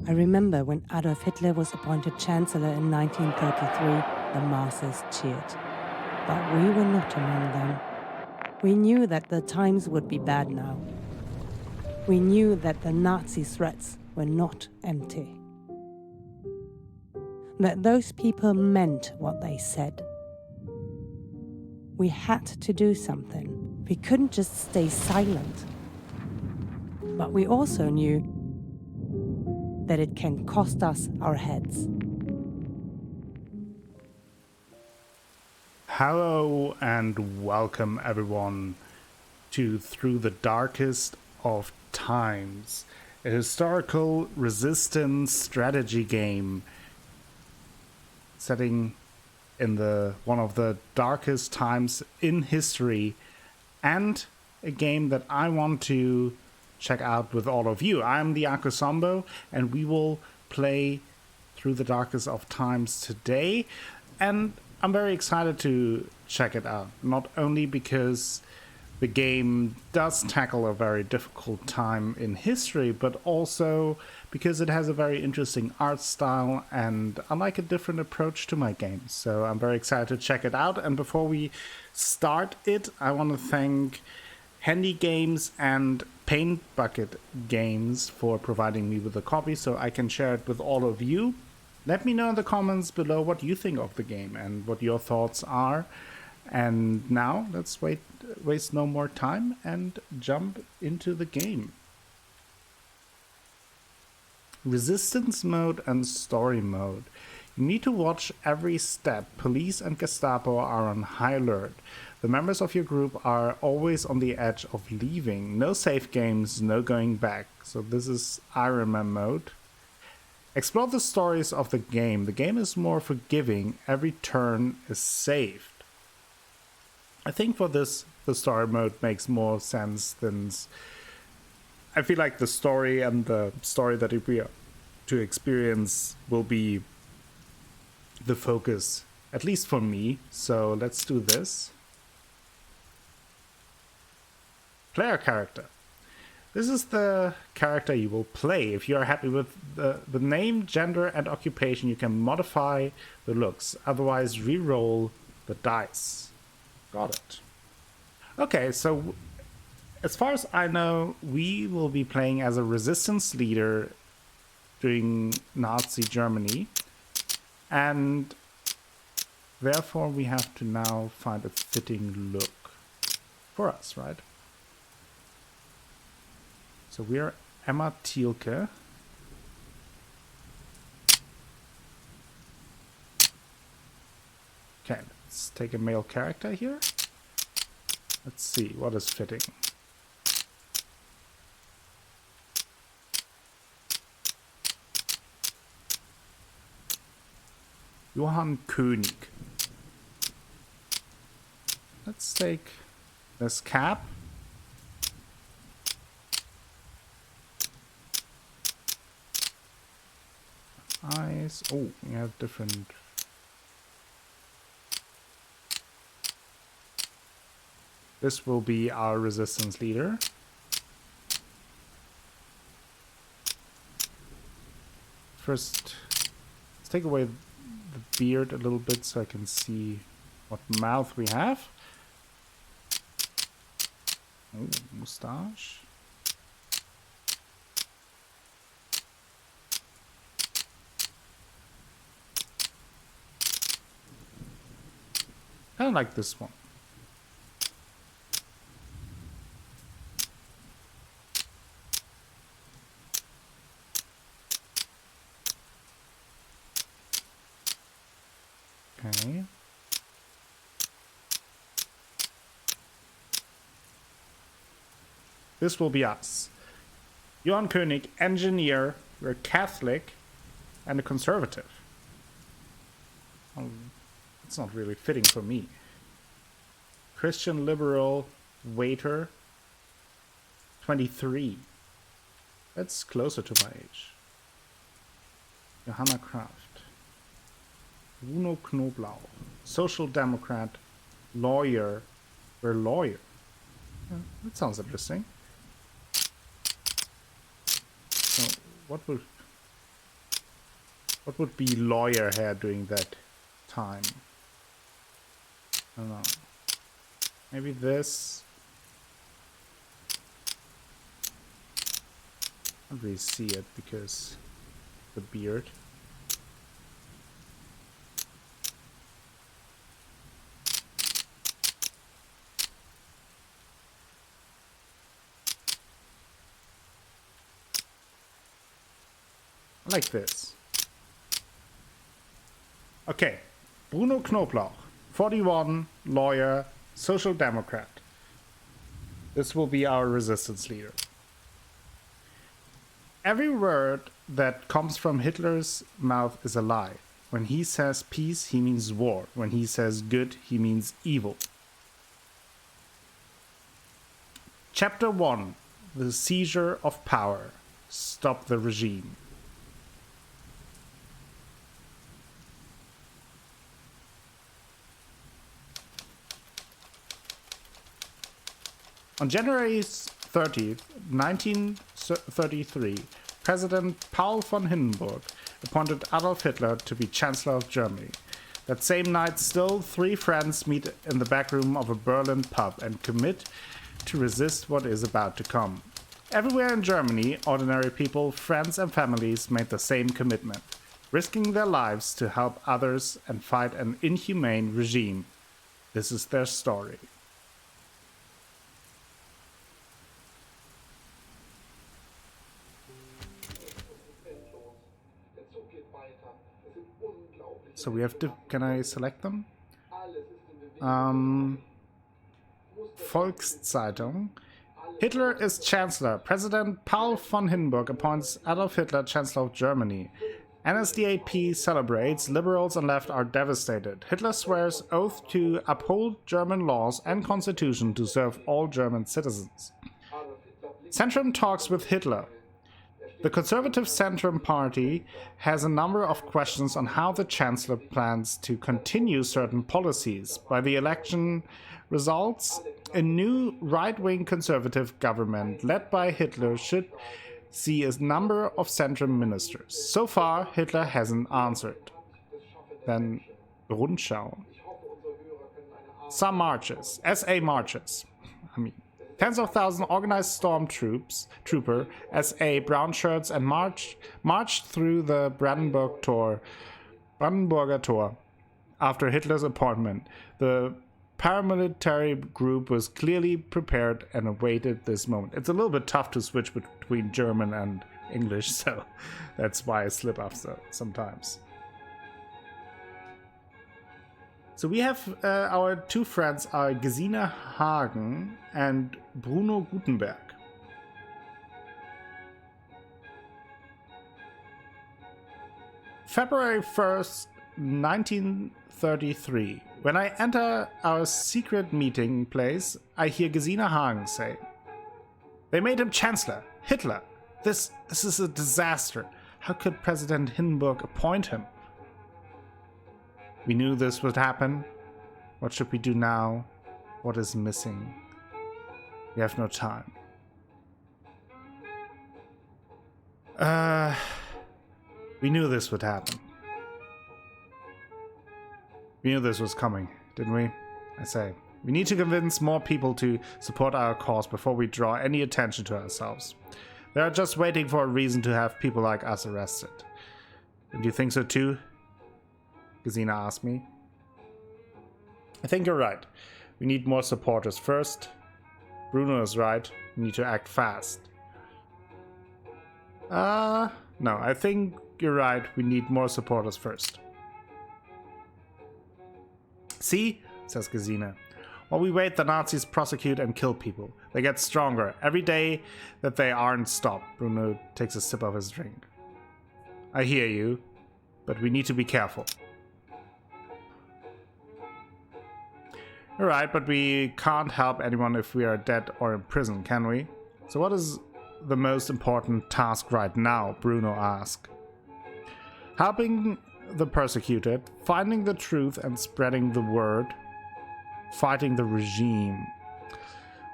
I remember when Adolf Hitler was appointed chancellor in 1933, the masses cheered. But we were not among them. We knew that the times would be bad now. We knew that the Nazi threats were not empty. That those people meant what they said. We had to do something. We couldn't just stay silent. But we also knew that it can cost us our heads. Hello and welcome everyone to Through the Darkest of Times, a historical resistance strategy game setting in one of the darkest times in history, and a game that I want to check out with all of you. I'm the Akosombo, and we will play Through the Darkest of Times today, and I'm very excited to check it out, not only because the game does tackle a very difficult time in history, but also because it has a very interesting art style and I like a different approach to my games. So I'm very excited to check it out. And before we start it, I want to thank Handy Games and Paint Bucket Games for providing me with a copy so I can share it with all of you. Let me know in the comments below what you think of the game and what your thoughts are. And now let's waste no more time and jump into the game. Resistance mode and story mode. You need to watch every step. Police and Gestapo are on high alert. The members of your group are always on the edge of leaving. No safe games, no going back. So this is Iron Man mode. Explore the stories of the game. The game is more forgiving. Every turn is saved. I think for this, the story mode makes more sense than... I feel like the story and the story that we are to experience will be the focus, at least for me. So let's do this. Player character. This is the character you will play. If you are happy with the name, gender, and occupation, you can modify the looks. Otherwise, re-roll the dice. Got it. Okay, so as far as I know, we will be playing as a resistance leader during Nazi Germany. And therefore, we have to now find a fitting look for us, right? So we are Emma Thielke. Okay, let's take a male character here. Let's see what is fitting. Johann König. Let's take this cap. Eyes. Oh, we have different. This will be our resistance leader. First, let's take away the beard a little bit so I can see what mouth we have. Oh, mustache. Kind of like this one. Okay. This will be us. Johann König, engineer, we're Catholic, and a conservative. It's not really fitting for me. Christian liberal, waiter, 23. That's closer to my age. Johanna Kraft. Bruno Knoblauch. Social Democrat, lawyer. We're lawyer. Yeah, that sounds interesting. So, what will... What would be lawyer here during that time? I don't know. Maybe this. I can't really see it because the beard. I like this. Okay, Bruno Knoblauch, 41, lawyer, social democrat. This will be our resistance leader. Every word that comes from Hitler's mouth is a lie. When he says peace, he means war. When he says good, he means evil. Chapter 1, the seizure of power. Stop the regime. On January 30th, 1933, President Paul von Hindenburg appointed Adolf Hitler to be Chancellor of Germany. That same night, still 3 friends meet in the back room of a Berlin pub and commit to resist what is about to come. Everywhere in Germany, ordinary people, friends and families made the same commitment, risking their lives to help others and fight an inhumane regime. This is their story. So we have to, can I select them? Volkszeitung. Hitler is Chancellor. President Paul von Hindenburg appoints Adolf Hitler Chancellor of Germany. NSDAP celebrates. Liberals and left are devastated. Hitler swears oath to uphold German laws and constitution to serve all German citizens. Centrum talks with Hitler. The Conservative Centrum Party has a number of questions on how the Chancellor plans to continue certain policies. By the election results, a new right-wing conservative government led by Hitler should see a number of Centrum ministers. So far, Hitler hasn't answered. Then RUNDSCHAU. Some marches, SA marches. Tens of thousands organized stormtrooper, SA brown shirts, and marched through the Brandenburger Tor after Hitler's appointment. The paramilitary group was clearly prepared and awaited this moment. It's a little bit tough to switch between German and English, so that's why I slip up sometimes. So we have our 2 friends are Gesine Hagen and Bruno Gutenberg. February 1st, 1933. When I enter our secret meeting place, I hear Gesine Hagen say, "They made him Chancellor. Hitler. This is a disaster. How could President Hindenburg appoint him? We knew this would happen. What should we do now? What is missing? We have no time." We knew this would happen. We knew this was coming, didn't we? I say, we need to convince more people to support our cause before we draw any attention to ourselves. They are just waiting for a reason to have people like us arrested. Don't you think so too? Gesine asked me. I think you're right. We need more supporters first. Bruno is right. We need to act fast. No, I think you're right. We need more supporters first. See, says Gesine. While we wait, the Nazis prosecute and kill people. They get stronger every day that they aren't stopped. Bruno takes a sip of his drink. I hear you, but we need to be careful. You're right, but we can't help anyone if we are dead or in prison, can we? So what is the most important task right now? Bruno asked. Helping the persecuted, finding the truth and spreading the word, fighting the regime.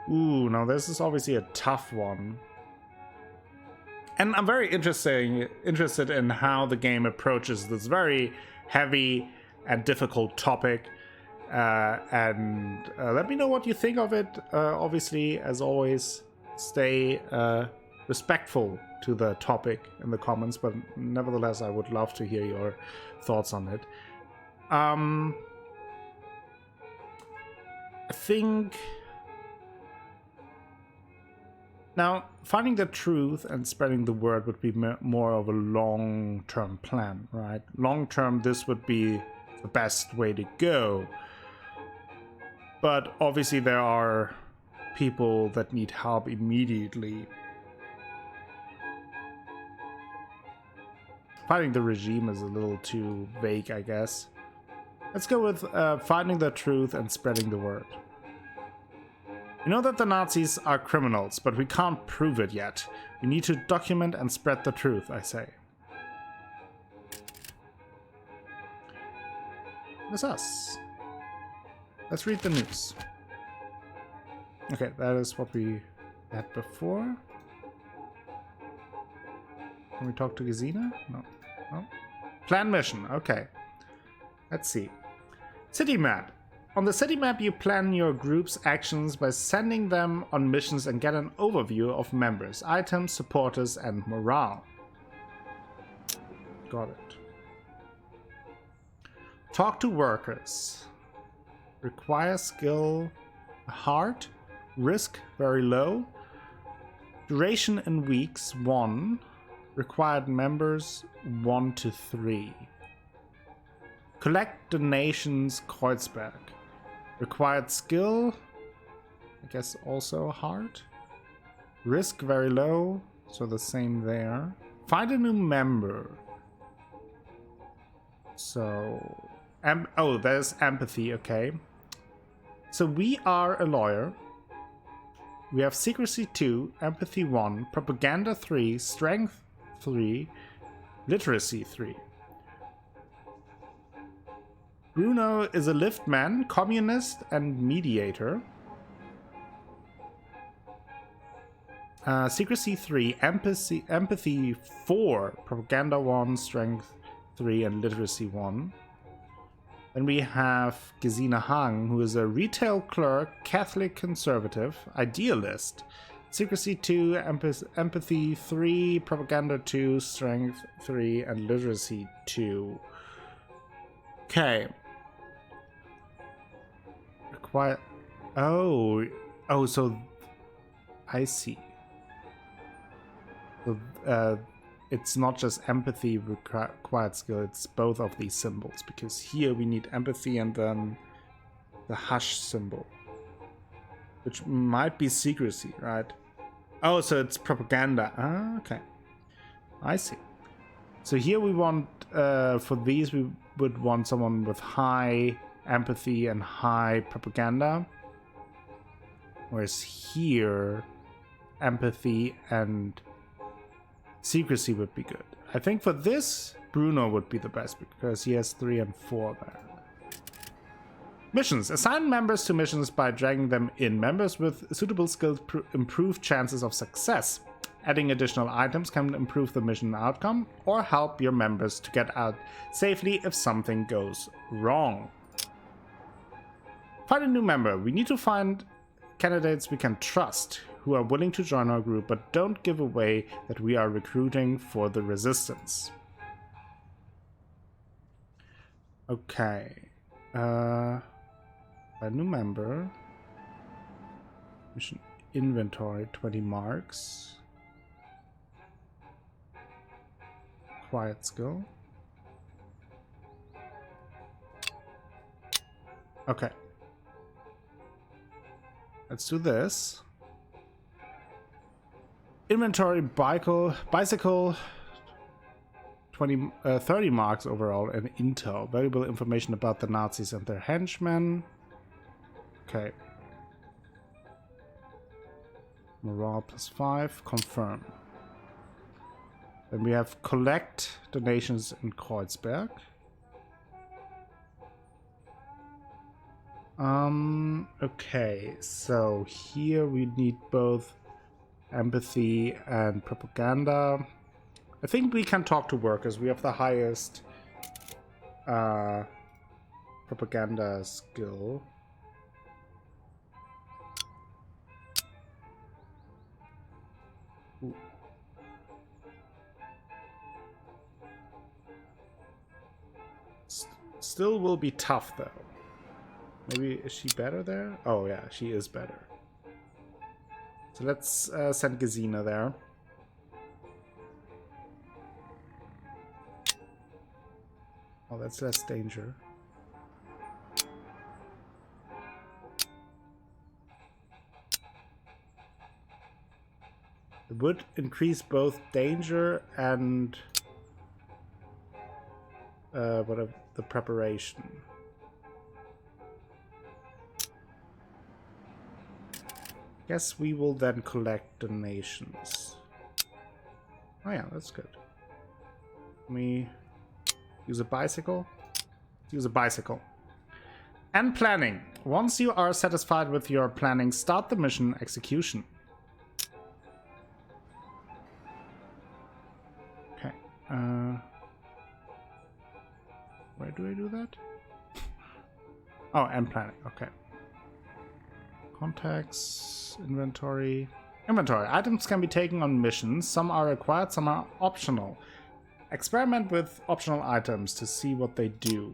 Ooh, now this is obviously a tough one. And I'm very interested in how the game approaches this very heavy and difficult topic. And let me know what you think of it. Obviously, as always, stay respectful to the topic in the comments, but nevertheless, I would love to hear your thoughts on it. I think now finding the truth and spreading the word would be more of a long-term plan, right? Long-term, this would be the best way to go. But obviously there are people that need help immediately. Fighting the regime is a little too vague, I guess. Let's go with finding the truth and spreading the word. We know that the Nazis are criminals, but we can't prove it yet. We need to document and spread the truth, I say. That's us. Let's read the news. Okay, that is what we had before. Can we talk to Gesine? No. No. Plan mission. Okay. Let's see. City map. On the city map, you plan your group's actions by sending them on missions and get an overview of members, items, supporters, and morale. Got it. Talk to workers. Require skill hard. Risk very low. Duration in weeks 1. Required members 1 to 3. Collect donations Kreuzberg. Required skill, I guess also hard. Risk very low, so the same there. Find a new member. So, oh, there's empathy, okay. So we are a lawyer. We have secrecy 2, empathy 1, propaganda 3, strength 3, literacy 3. Bruno is a liftman, communist, and mediator. Secrecy 3, empathy 4, propaganda 1, strength 3, and literacy 1. Then we have Gesine Hang, who is a retail clerk, Catholic conservative, idealist. Secrecy 2, empathy 3, propaganda 2, strength 3, and literacy 2. Okay. Require. Oh, so I see. So, it's not just empathy required skill, it's both of these symbols, because here we need empathy and then the hush symbol, which might be secrecy, right? Oh, so it's propaganda. Ah, okay. I see. So here we want, for these, we would want someone with high empathy and high propaganda. Whereas here, empathy and secrecy would be good. I think for this, Bruno would be the best because he has 3 and 4 there. Missions. Assign members to missions by dragging them in. Members with suitable skills improve chances of success. Adding additional items can improve the mission outcome or help your members to get out safely if something goes wrong. Find a new member. We need to find candidates we can trust who are willing to join our group, but don't give away that we are recruiting for the resistance. Okay. A new member. Mission inventory, 20 marks. Quiet skill. Okay. Let's do this. Inventory bicycle 30 marks overall, and intel. Valuable information about the Nazis and their henchmen. Okay. Morale +5. Confirm. Then we have collect donations in Kreuzberg. Okay, so here we need both empathy, and propaganda. I think we can talk to workers. We have the highest propaganda skill. Ooh. Still will be tough though. Maybe, is she better there? Oh yeah, she is better. So let's send Gesine there. Oh, that's less danger. It would increase both danger and whatever the preparation. Guess we will then collect donations. Oh yeah, that's good. Can we use a bicycle? Let's use a bicycle. And planning. Once you are satisfied with your planning, start the mission execution. Okay. Where do I do that? Oh, and planning. Okay. Contacts, inventory. Inventory. Items can be taken on missions. Some are required, some are optional. Experiment with optional items to see what they do.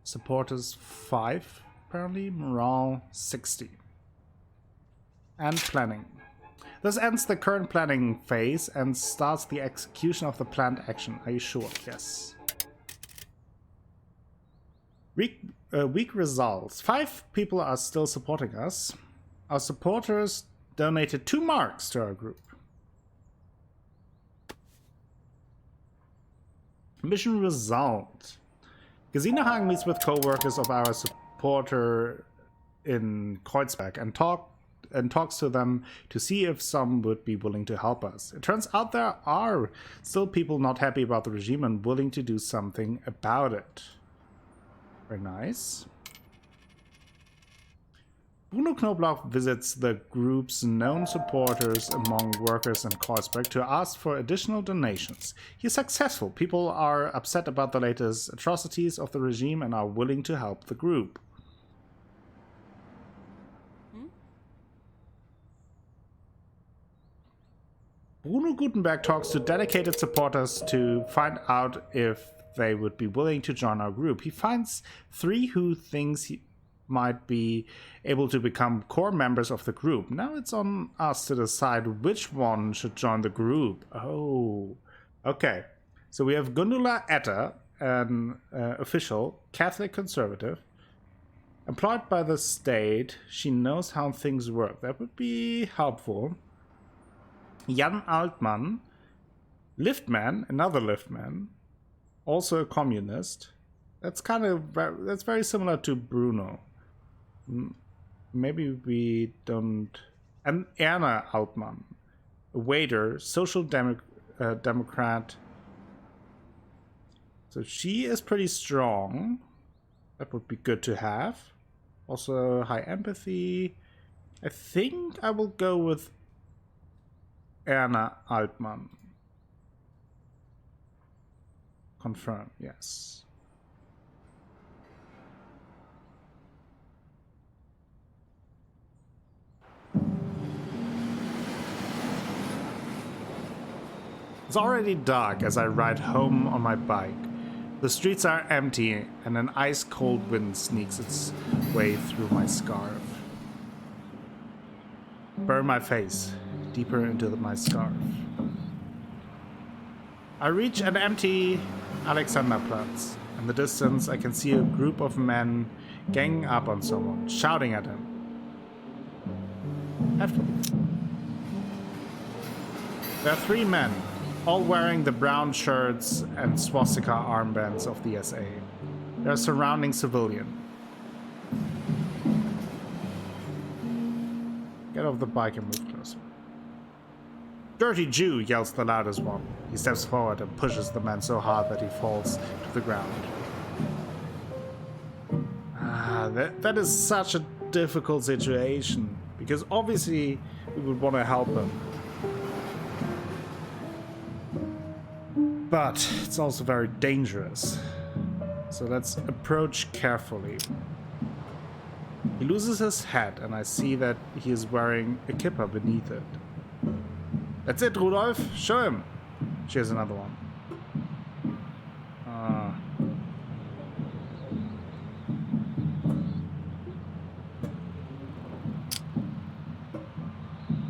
Supporters 5, apparently. Morale 60. And planning. This ends the current planning phase and starts the execution of the planned action. Are you sure? Yes. Weak results. 5 people are still supporting us. Our supporters donated 2 marks to our group. Mission result. Gesine Hagen meets with co-workers of our supporter in Kreuzberg and talks to them to see if some would be willing to help us. It turns out there are still people not happy about the regime and willing to do something about it. Very nice. Bruno Knoblauch visits the group's known supporters among workers in Kreuzberg to ask for additional donations. He is successful. People are upset about the latest atrocities of the regime and are willing to help the group. Bruno Gutenberg talks to dedicated supporters to find out if they would be willing to join our group. He finds 3 who thinks he might be able to become core members of the group. Now it's on us to decide which one should join the group. Oh, okay. So we have Gundula Etta, an official, Catholic conservative, employed by the state. She knows how things work. That would be helpful. Jan Altmann, liftman, another liftman, also a communist. That's that's very similar to Bruno. Maybe we don't. And Erna Altmann, a waiter, social democrat. So she is pretty strong. That would be good to have. Also high empathy. I think I will go with Erna Altmann. Confirm, yes. It's already dark as I ride home on my bike. The streets are empty and an ice-cold wind sneaks its way through my scarf. Burn my face deeper into my scarf. I reach an empty Alexanderplatz. In the distance, I can see a group of men ganging up on someone, shouting at him. There are 3 men, all wearing the brown shirts and swastika armbands of the SA. They are surrounding civilian. Get off the bike and move closer. Dirty Jew, yells the loudest one. He steps forward and pushes the man so hard that he falls to the ground. That is such a difficult situation, because obviously we would want to help him. But it's also very dangerous. So let's approach carefully. He loses his hat, and I see that he is wearing a kippa beneath it. That's it, Rudolf. Show him. Here's another one.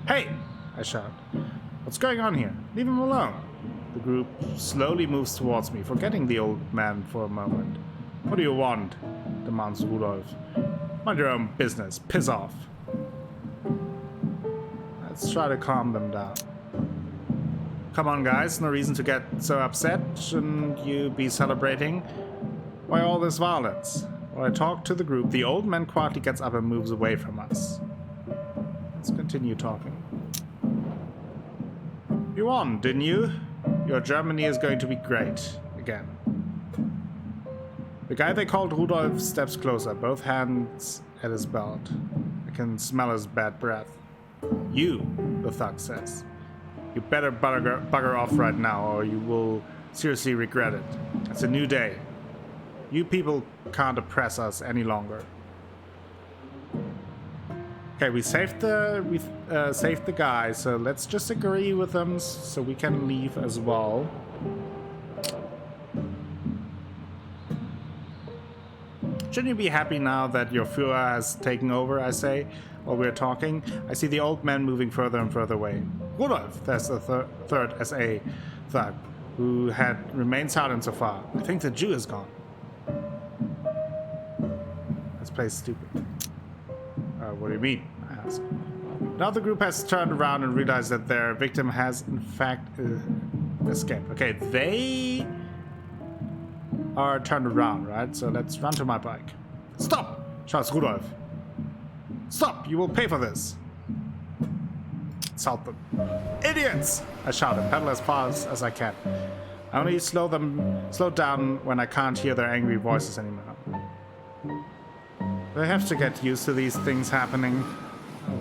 Hey! I shout. What's going on here? Leave him alone. The group slowly moves towards me, forgetting the old man for a moment. What do you want? Demands Rudolf. Mind your own business. Piss off. Let's try to calm them down. Come on, guys. No reason to get so upset. Shouldn't you be celebrating? Why all this violence? While I talk to the group, the old man quietly gets up and moves away from us. Let's continue talking. You won, didn't you? Your Germany is going to be great. Again. The guy they called Rudolf steps closer, both hands at his belt. I can smell his bad breath. You, the thug says. You better bugger off right now, or you will seriously regret it. It's a new day. You people can't oppress us any longer. Okay, we saved the guy, so let's just agree with them so we can leave as well. Shouldn't you be happy now that your Führer has taken over, I say, while we're talking? I see the old man moving further and further away. Rudolf, there's the third SA thug, who had remained silent so far. I think the Jew is gone. Let's play stupid. What do you mean? I ask. Now the group has turned around and realized that their victim has, in fact, escaped. Okay, they are turned around, right? So let's run to my bike. Stop! Shouts Rudolf. Stop! You will pay for this. Insult them. Idiots! I shout and pedal as fast as I can. I only slow down when I can't hear their angry voices anymore. They have to get used to these things happening. I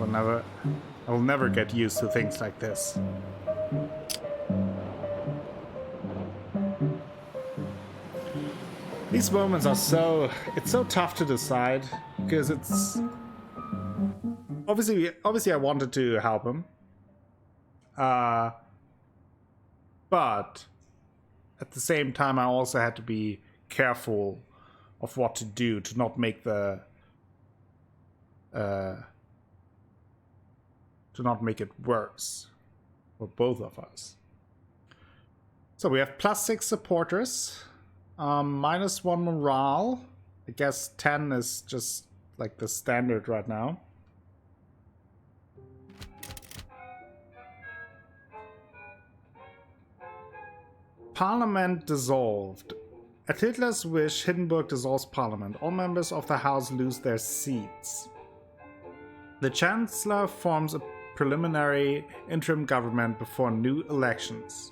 will never get used to things like this. These moments are it's so tough to decide, because it's obviously I wanted to help him. But at the same time I also had to be careful of what to do to not make it worse for both of us. So we have +6 supporters, -1 morale. I guess 10 is just like the standard right now. Parliament dissolved. At Hitler's wish, Hindenburg dissolves parliament. All members of the house lose their seats. The chancellor forms a preliminary interim government before new elections.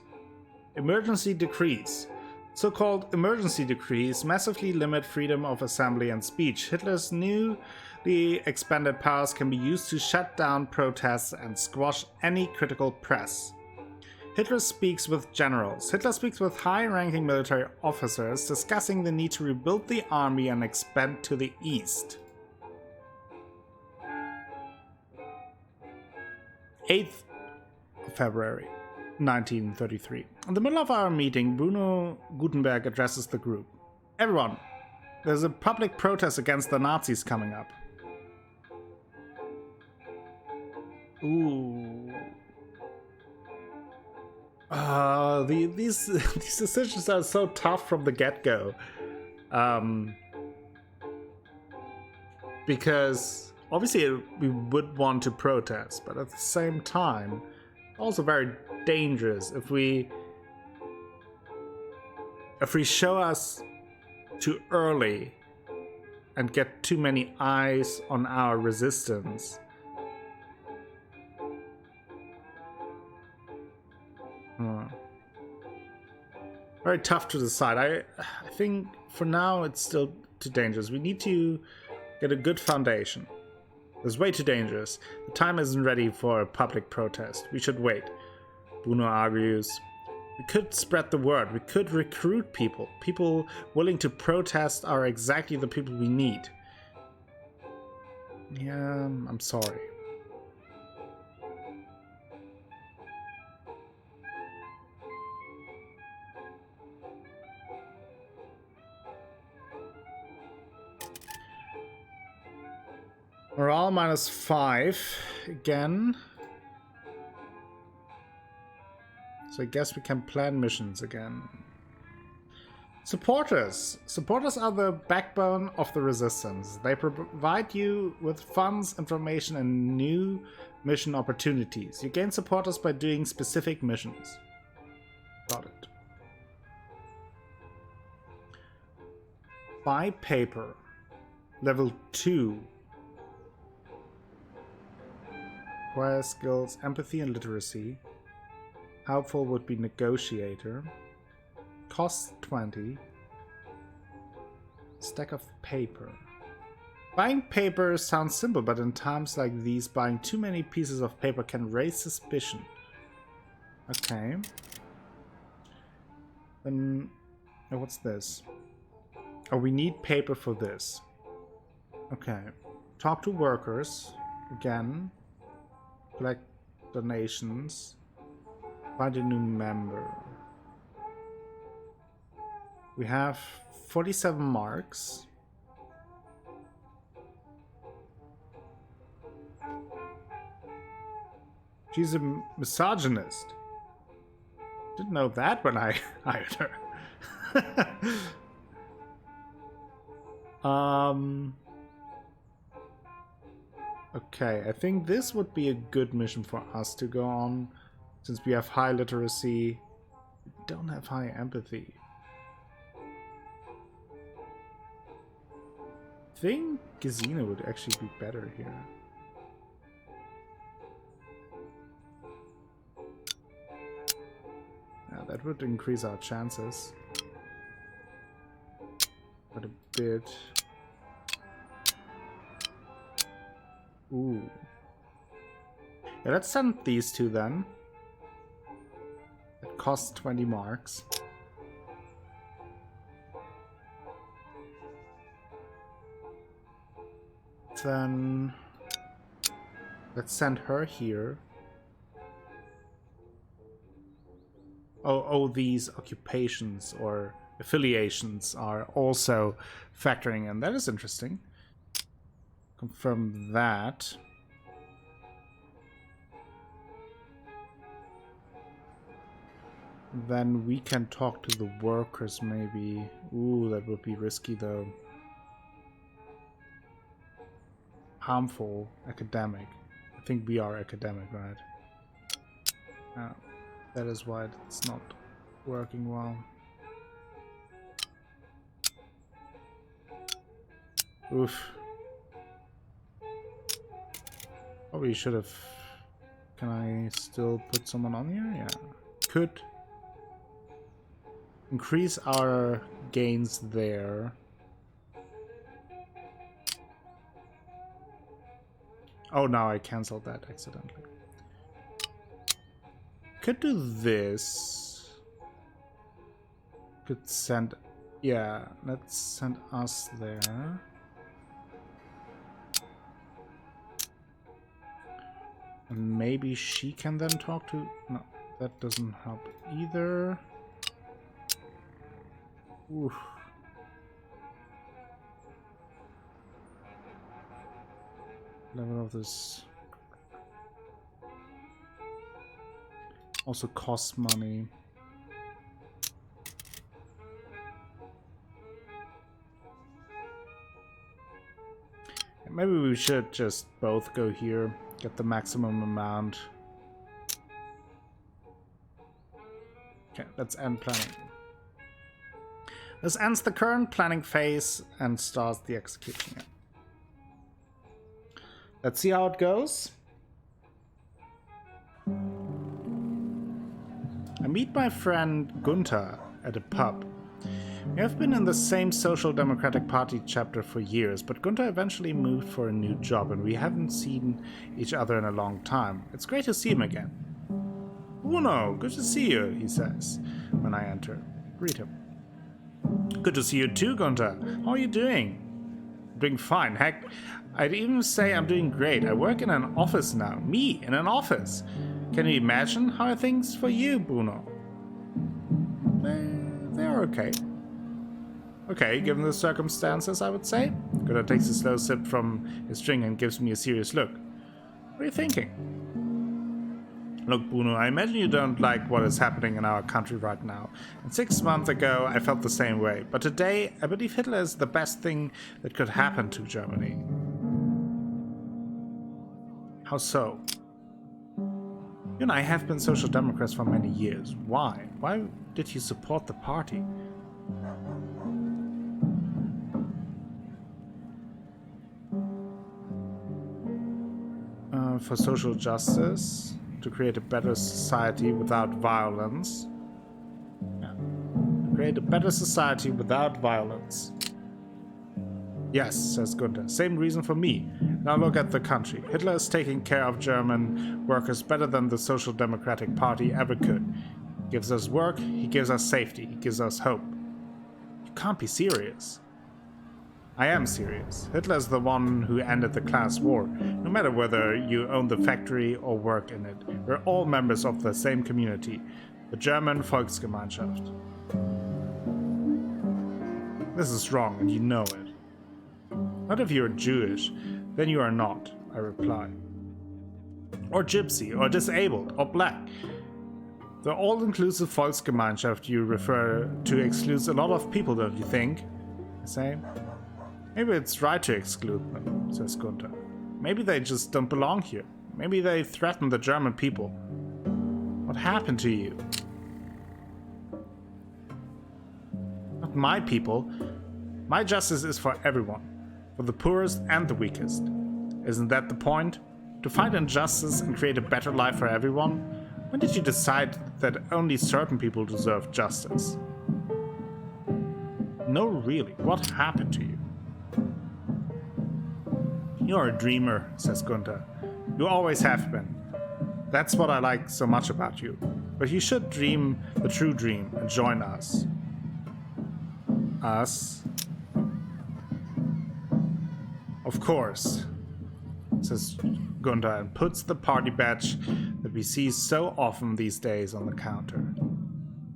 Emergency decrees. So-called emergency decrees massively limit freedom of assembly and speech. Hitler's newly expanded powers can be used to shut down protests and squash any critical press. Hitler speaks with generals. Hitler speaks with high-ranking military officers, discussing the need to rebuild the army and expand to the east. 8th of February, 1933. In the middle of our meeting, Bruno Gutenberg addresses the group. Everyone, there's a public protest against the Nazis coming up. Ooh. These decisions are so tough from the get-go. Because obviously we would want to protest, but at the same time, also very dangerous if we show us too early and get too many eyes on our resistance. Very tough to decide. I think for now it's still too dangerous. We need to get a good foundation. It's way too dangerous. The time isn't ready for a public protest. We should wait. Bruno argues. We could spread the word. We could recruit people. People willing to protest are exactly the people we need. Yeah, I'm sorry. Morale -5 again. So I guess we can plan missions again. Supporters. Supporters are the backbone of the resistance. They provide you with funds, information, and new mission opportunities. You gain supporters by doing specific missions. Got it. Buy paper. Level 2. Require skills, empathy, and literacy. Helpful would be negotiator. Cost 20. Stack of paper. Buying paper sounds simple, but in times like these, buying too many pieces of paper can raise suspicion. Okay. Then, what's this? Oh, we need paper for this. Okay. Talk to workers. Again. Collect donations. Find a new member. We have 47 marks. She's a misogynist. Didn't know that when I hired her. Okay, I think this would be a good mission for us to go on. Since we have high literacy, we don't have high empathy. I think Gesine would actually be better here. Yeah, that would increase our chances. But a bit. Ooh. Yeah, let's send these two then. It costs 20 marks. Then let's send her here. Oh, these occupations or affiliations are also factoring in. That is interesting. Confirm that. Then we can talk to the workers maybe. Ooh, that would be risky though. Harmful, academic. I think we are academic, right? That is why it's not working well. Oof. Probably should have... Can I still put someone on here? Yeah. Could. Increase our gains there. Oh, no, I cancelled that accidentally. Could do this. Could send... Yeah, let's send us there. And maybe she can then talk to... No, that doesn't help either. Oof. Level of this also costs money. Maybe we should just both go here, get the maximum amount. Okay, let's end planning. This ends the current planning phase and starts the execution. Let's see how it goes. I meet my friend Gunther at a pub. We have been in the same Social Democratic Party chapter for years, but Gunther eventually moved for a new job and we haven't seen each other in a long time. It's great to see him again. Bruno, good to see you, he says when I enter. Greet him. Good to see you too, Gunther. How are you doing? Doing fine. Heck, I'd even say I'm doing great. I work in an office now. Me, in an office. Can you imagine how are things for you, Bruno? They're okay. Okay, given the circumstances, I would say. Gunnar takes a slow sip from his drink and gives me a serious look. What are you thinking? Look, Bruno, I imagine you don't like what is happening in our country right now. And 6 months ago, I felt the same way. But today, I believe Hitler is the best thing that could happen to Germany. How so? You and I have been Social Democrats for many years. Why? Why did you support the party? For social justice, to create a better society without violence. Yeah. To create a better society without violence. Yes, says Gunther. Same reason for me. Now look at the country. Hitler is taking care of German workers better than the Social Democratic Party ever could. He gives us work, he gives us safety, he gives us hope. You can't be serious. I am serious. Hitler is the one who ended the class war. No matter whether you own the factory or work in it, we're all members of the same community, the German Volksgemeinschaft. This is wrong, and you know it. Not if you're Jewish, then you are not, I reply. Or gypsy, or disabled, or black. The all-inclusive Volksgemeinschaft you refer to excludes a lot of people, don't you think? I say. Maybe it's right to exclude them, says Gunther. Maybe they just don't belong here. Maybe they threaten the German people. What happened to you? Not my people. My justice is for everyone. For the poorest and the weakest. Isn't that the point? To fight injustice and create a better life for everyone? When did you decide that only certain people deserve justice? No, really, what happened to you? You're a dreamer, says Gunther. You always have been. That's what I like so much about you. But you should dream the true dream and join us. Us? Of course, says Gunther and puts the party badge that we see so often these days on the counter.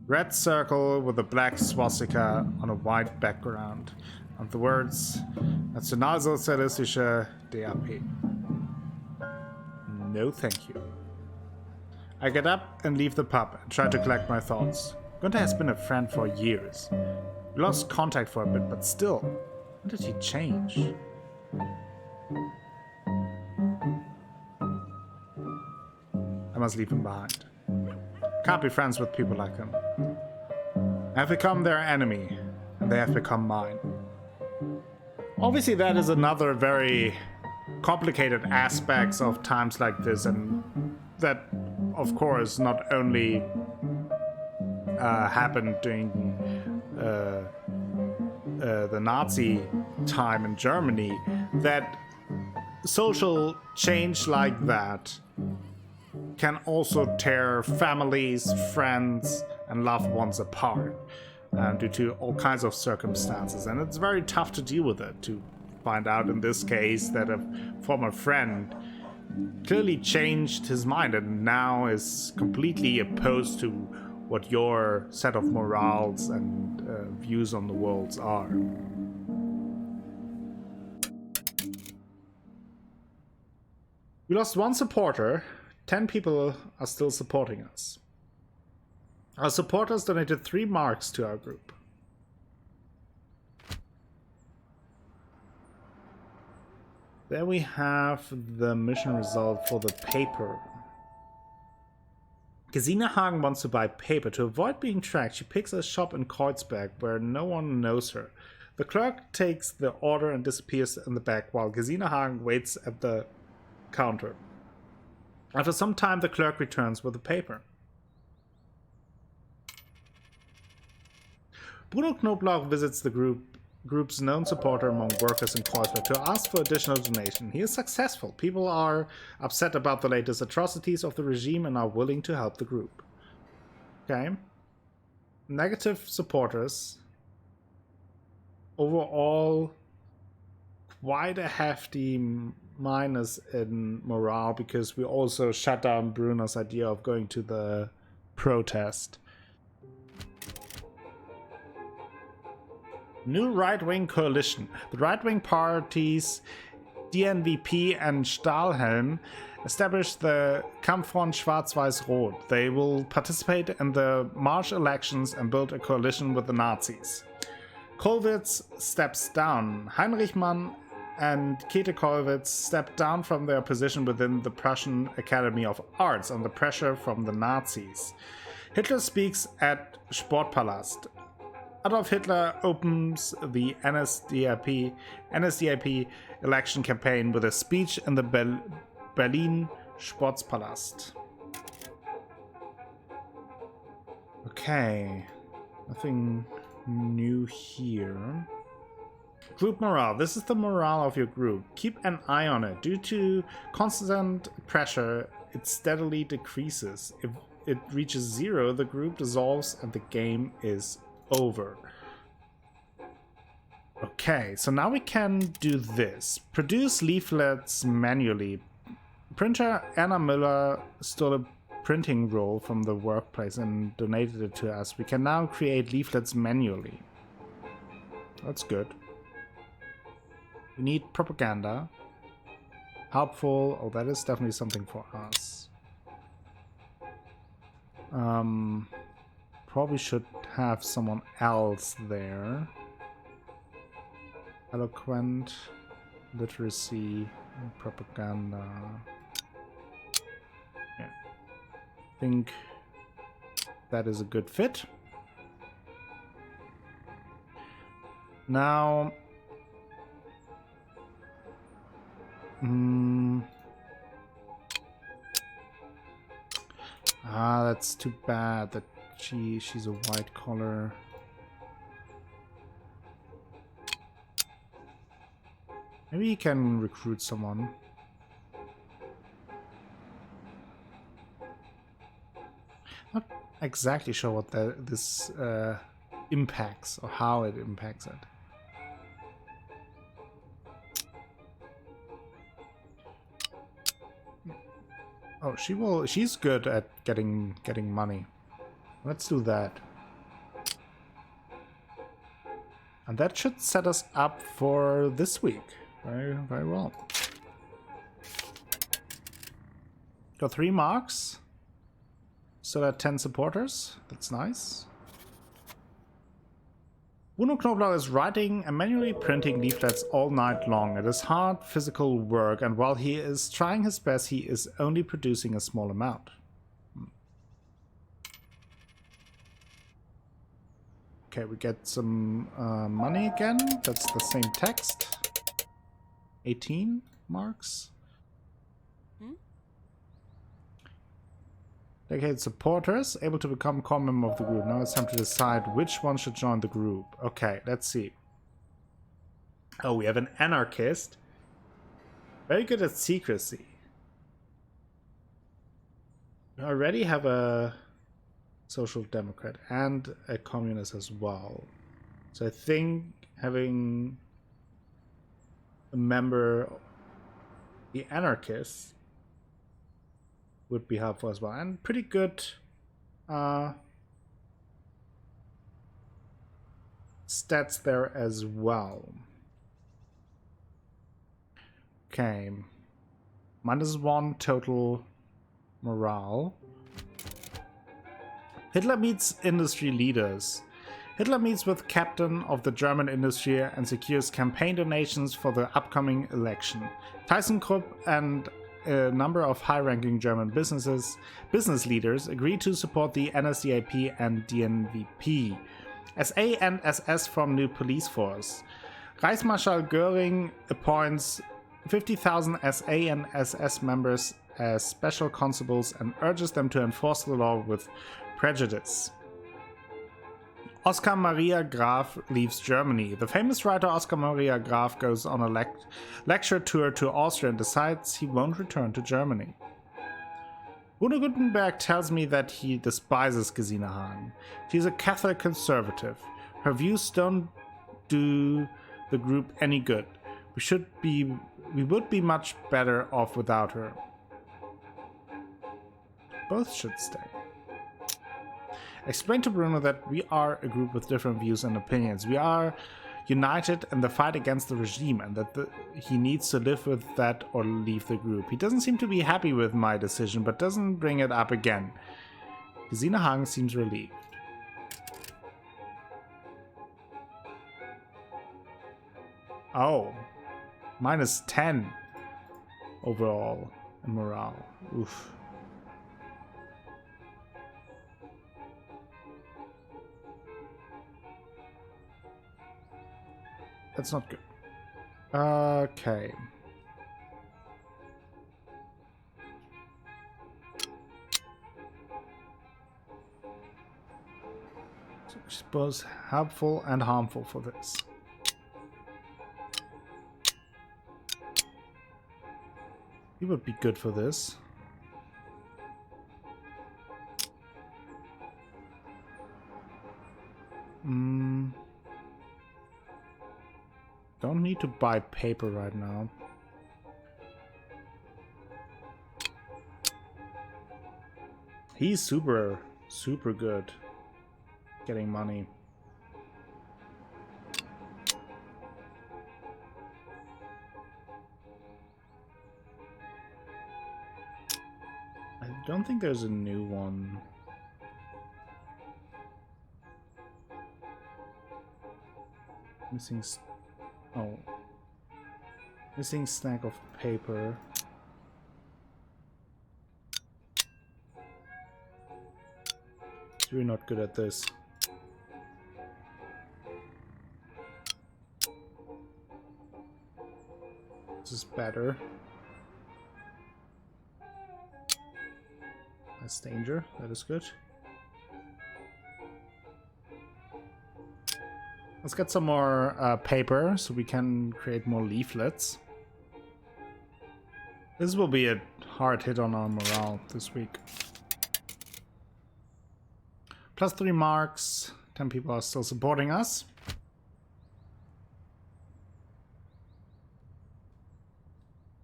Red circle with a black swastika on a white background. And the words National Socialistische DAP. No thank you. I get up and leave the pub and try to collect my thoughts. Gunther has been a friend for years. We lost contact for a bit, but still, when did he change? I must leave him behind. Can't be friends with people like him. I have become their enemy, and they have become mine. Obviously, that is another very complicated aspects of times like this, and that, of course, not only happened during the Nazi time in Germany, that social change like that can also tear families, friends, and loved ones apart. Due to all kinds of circumstances, and it's very tough to deal with it. To find out in this case that a former friend clearly changed his mind and now is completely opposed to what your set of morals and views on the world are. We lost one supporter. 10 people are still supporting us. Our supporters donated 3 marks to our group. There we have the mission result for the paper. Gesine Hagen wants to buy paper. To avoid being tracked, she picks a shop in Kreuzberg where no one knows her. The clerk takes the order and disappears in the back while Gesine Hagen waits at the counter. After some time, the clerk returns with the paper. Bruno Knoblauch visits the group's known supporter among workers in Kreuzberg to ask for additional donation. He is successful. People are upset about the latest atrocities of the regime and are willing to help the group. Okay. Negative supporters. Overall, quite a hefty minus in morale because we also shut down Bruno's idea of going to the protest. New right-wing coalition. The right-wing parties DNVP and Stahlhelm established the Kampffront Schwarz-Weiß-Rot. They will participate in the March elections and build a coalition with the Nazis. Kollwitz steps down. Heinrich Mann and Käthe Kollwitz step down from their position within the Prussian Academy of Arts under pressure from the Nazis. Hitler speaks at Sportpalast. Adolf Hitler opens the NSDAP election campaign with a speech in the Berlin Sportpalast. Okay, nothing new here. Group morale. This is the morale of your group. Keep an eye on it. Due to constant pressure, it steadily decreases. If it reaches 0, the group dissolves and the game is over. Okay, so now we can do this. Produce leaflets manually. Printer Anna Müller stole a printing roll from the workplace and donated it to us. We can now create leaflets manually. That's good. We need propaganda. Helpful. Oh, that is definitely something for us. Probably should have someone else there. Eloquent, literacy, and propaganda. Yeah. I think that is a good fit. Now, that's too bad that she's a white collar. Maybe he can recruit someone. Not exactly sure what this impacts or how it impacts it. Oh, she's good at getting money. Let's do that. And that should set us up for this week. Very, very well. Got 3 marks. Still at 10 supporters. That's nice. Bruno Knoblauch is writing and manually printing leaflets all night long. It is hard physical work, and while he is trying his best, he is only producing a small amount. Okay, we get some money again. That's the same text. 18 marks. Dedicated supporters, able to become core member of the group. Now it's time to decide which one should join the group. Okay, let's see. Oh, we have an anarchist. Very good at secrecy. We already have a social democrat and a communist as well. So I think having a member, the anarchists, would be helpful as well, and pretty good stats there as well. Okay, -1 total morale. Hitler meets industry leaders. Hitler meets with captain of the German industry and secures campaign donations for the upcoming election. ThyssenKrupp and a number of high-ranking German business leaders agreed to support the NSDAP and DNVP. SA and SS form new police force. Reichsmarschall Göring appoints 50,000 SA and SS members as special constables and urges them to enforce the law with prejudice. Oskar Maria Graf leaves Germany. The famous writer Oskar Maria Graf goes on a lecture tour to Austria and decides he won't return to Germany. Bruno Gutenberg tells me that he despises Gesine Hagen. She's a Catholic conservative. Her views don't do the group any good. We would be much better off without her. Both should stay. Explain to Bruno that we are a group with different views and opinions. We are united in the fight against the regime and that he needs to live with that or leave the group. He doesn't seem to be happy with my decision, but doesn't bring it up again. Gesine Hagen seems relieved. Oh, -10 overall in morale. Oof. That's not good. Okay. So I suppose helpful and harmful for this. He would be good for this. Don't need to buy paper right now. He's super good getting money. I don't think there's a new one. Missing stack of paper. We're not good at this. This is better. That's danger. That is good. Let's get some more paper so we can create more leaflets. This will be a hard hit on our morale this week. +3 marks. 10 people are still supporting us.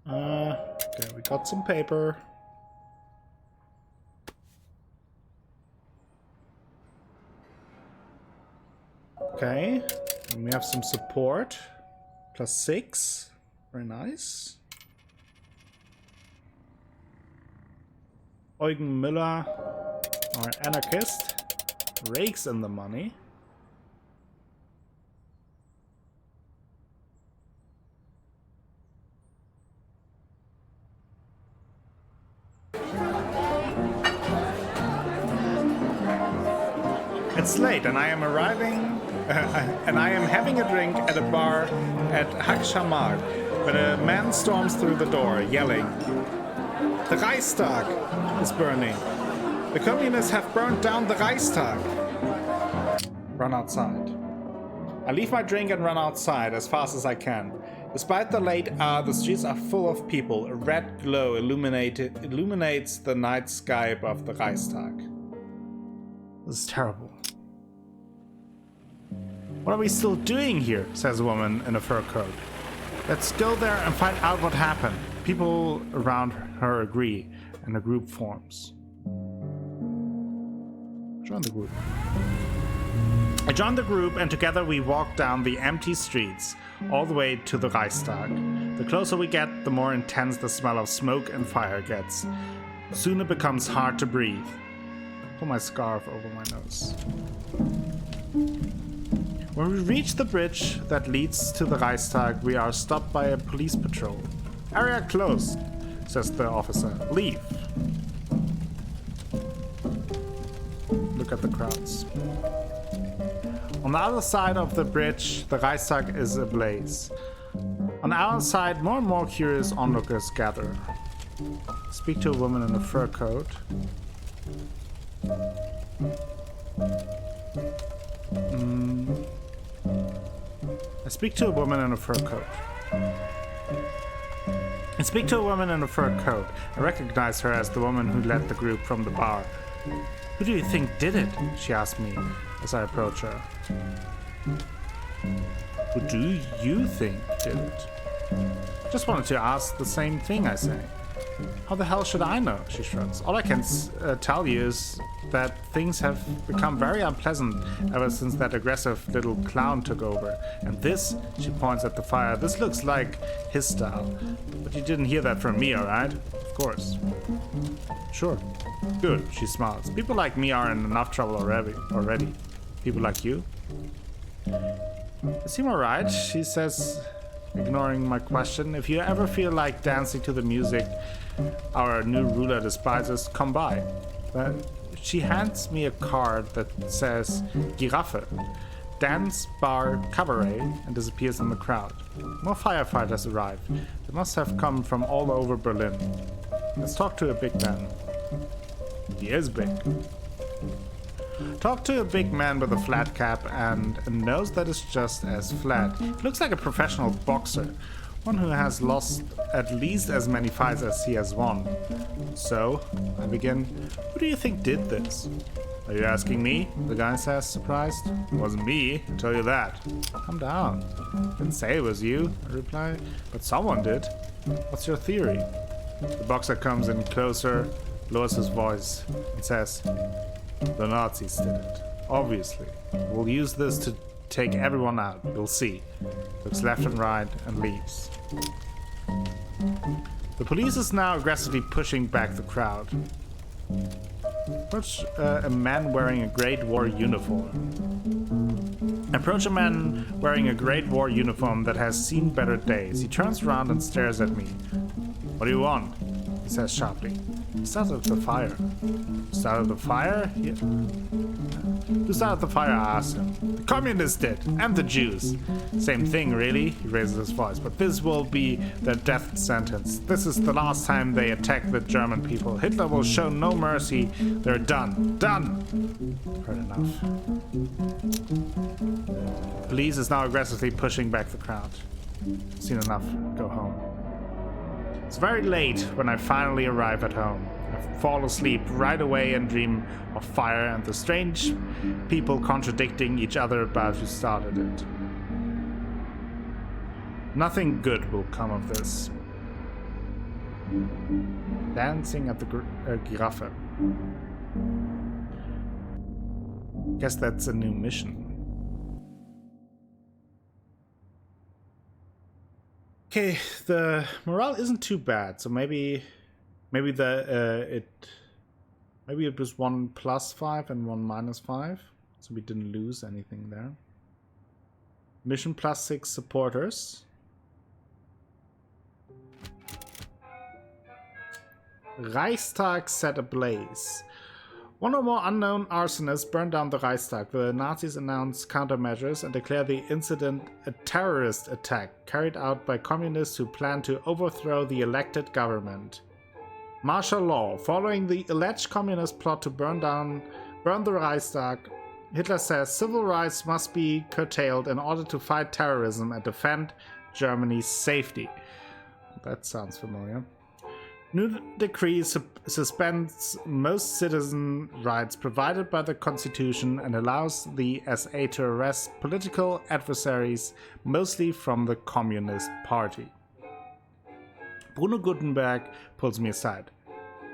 Okay, we got some paper. Okay, and we have some support. +6. Very nice. Eugen Müller, our anarchist, rakes in the money. It's late and I am arriving and I am having a drink at a bar at Hakshamar when a man storms through the door yelling, "The Reichstag is burning. The communists have burned down the Reichstag." Run outside. I leave my drink and run outside as fast as I can. Despite the late hour, the streets are full of people. A red glow illuminates the night sky above the Reichstag. This is terrible. "What are we still doing here?" says a woman in a fur coat. "Let's go there and find out what happened." People around her agree, and a group forms. Join the group. I join the group, and together we walk down the empty streets, all the way to the Reichstag. The closer we get, the more intense the smell of smoke and fire gets. Soon it becomes hard to breathe. Pull my scarf over my nose. When we reach the bridge that leads to the Reichstag, we are stopped by a police patrol. "Area closed," says the officer. "Leave." Look at the crowds. On the other side of the bridge, the Reichstag is ablaze. On our side, more and more curious onlookers gather. Speak to a woman in a fur coat. I speak to a woman in a fur coat. I recognize her as the woman who led the group from the bar. Who do you think did it? She asked me as I approach her. Who do you think did it? Just wanted to ask the same thing, I say. How the hell should I know? She shrugs. All I can tell you is that things have become very unpleasant ever since that aggressive little clown took over. And this, she points at the fire, this looks like his style. But you didn't hear that from me, alright? Of course. Sure. Good, she smiles. People like me are in enough trouble already. People like you? You seem alright, she says, ignoring my question. If you ever feel like dancing to the music our new ruler despises, come by. But she hands me a card that says Giraffe, dance, bar, cabaret, and disappears in the crowd. More firefighters arrive. They must have come from all over Berlin. Let's talk to a big man. He is big. Talk to a big man with a flat cap and a nose that is just as flat. He looks like a professional boxer, one who has lost at least as many fights as he has won. So, I begin, who do you think did this? Are you asking me? The guy says, surprised. It wasn't me, I tell you that. Calm down. Didn't say it was you, I reply, but someone did. What's your theory? The boxer comes in closer, lowers his voice, and says, the Nazis did it. Obviously. We'll use this to take everyone out. You'll see. Looks left and right and leaves. The police is now aggressively pushing back the crowd. Approach a man wearing a Great War uniform. Approach a man wearing a Great War uniform that has seen better days. He turns around and stares at me. What do you want? He says sharply. Started the fire. Started the fire? Yeah. Who started the fire? I asked him. The communists did, and the Jews. Same thing, really, he raises his voice, but this will be their death sentence. This is the last time they attack the German people. Hitler will show no mercy. They're done. Done! Heard enough. Police is now aggressively pushing back the crowd. Seen enough. Go home. It's very late when I finally arrive at home. I fall asleep right away and dream of fire and the strange people contradicting each other about who started it. Nothing good will come of this. Dancing at the Giraffe. Guess that's a new mission. Okay, the morale isn't too bad, so maybe it was 1 +5 and 1 -5, so we didn't lose anything there. Mission +6 supporters. Reichstag set ablaze. One or more unknown arsonists burned down the Reichstag. The Nazis announced countermeasures and declared the incident a terrorist attack carried out by communists who planned to overthrow the elected government. Martial law. Following the alleged communist plot to burn the Reichstag, Hitler says civil rights must be curtailed in order to fight terrorism and defend Germany's safety. That sounds familiar. New decree suspends most citizen rights provided by the Constitution and allows the SA to arrest political adversaries, mostly from the Communist Party. Bruno Gutenberg pulls me aside.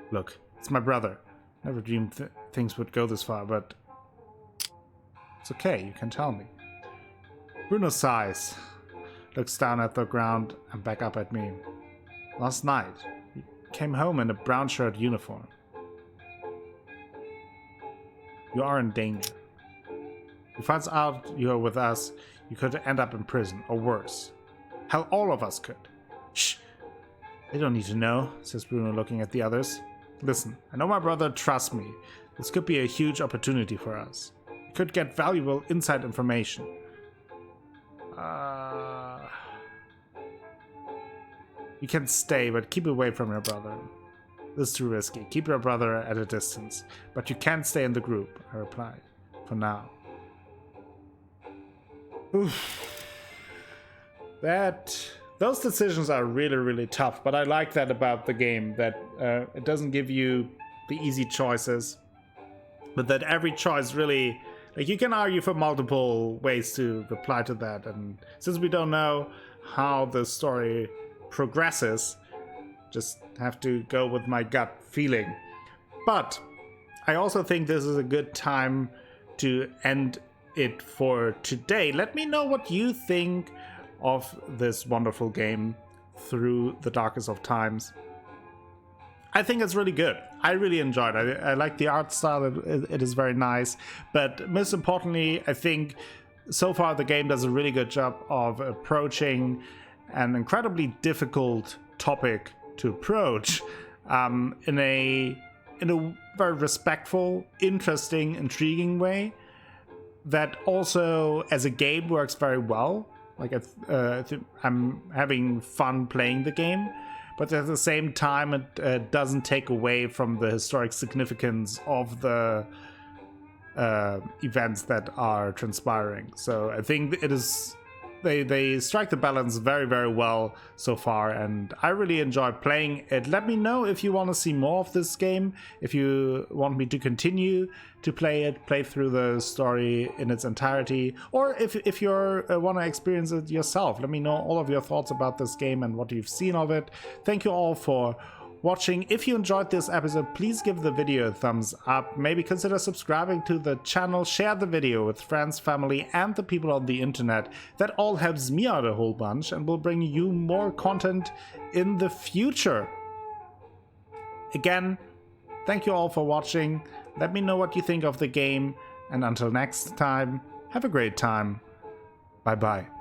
Look, it's my brother. Never dreamed things would go this far, but it's okay, you can tell me. Bruno sighs, looks down at the ground and back up at me. Last night, he came home in a brown shirt uniform. You are in danger. If he finds out you are with us, you could end up in prison, or worse. Hell, all of us could. Shh! They don't need to know, says Bruno, looking at the others. Listen, I know my brother trusts me. This could be a huge opportunity for us. We could get valuable inside information. You can stay, but keep away from your brother. This is too risky. Keep your brother at a distance. But you can't stay in the group, I replied. For now. Those decisions are really, really tough, but I like that about the game, that it doesn't give you the easy choices, but that every choice really, like, you can argue for multiple ways to reply to that, and since we don't know how the story progresses, just have to go with my gut feeling. But I also think this is a good time to end it for today. Let me know what you think of this wonderful game, Through the Darkest of Times. I think it's really good. I really enjoyed it. I like the art style. It is very nice. But most importantly, I think so far the game does a really good job of approaching an incredibly difficult topic to approach in a very respectful, interesting, intriguing way that also as a game works very well. Like, I'm having fun playing the game, but at the same time, it doesn't take away from the historic significance of the events that are transpiring. So I think it is they strike the balance very, very well so far, and I really enjoy playing it. Let me know if you want to see more of this game, if you want me to continue to play through the story in its entirety, or if you want to experience it yourself. Let me know all of your thoughts about this game and what you've seen of it. Thank you all for watching. If you enjoyed this episode, please give the video a thumbs up. Maybe consider subscribing to the channel, share the video with friends, family, and the people on the internet. That all helps me out a whole bunch and will bring you more content in the future. Again, thank you all for watching. Let me know what you think of the game, and until next time, have a great time. Bye bye.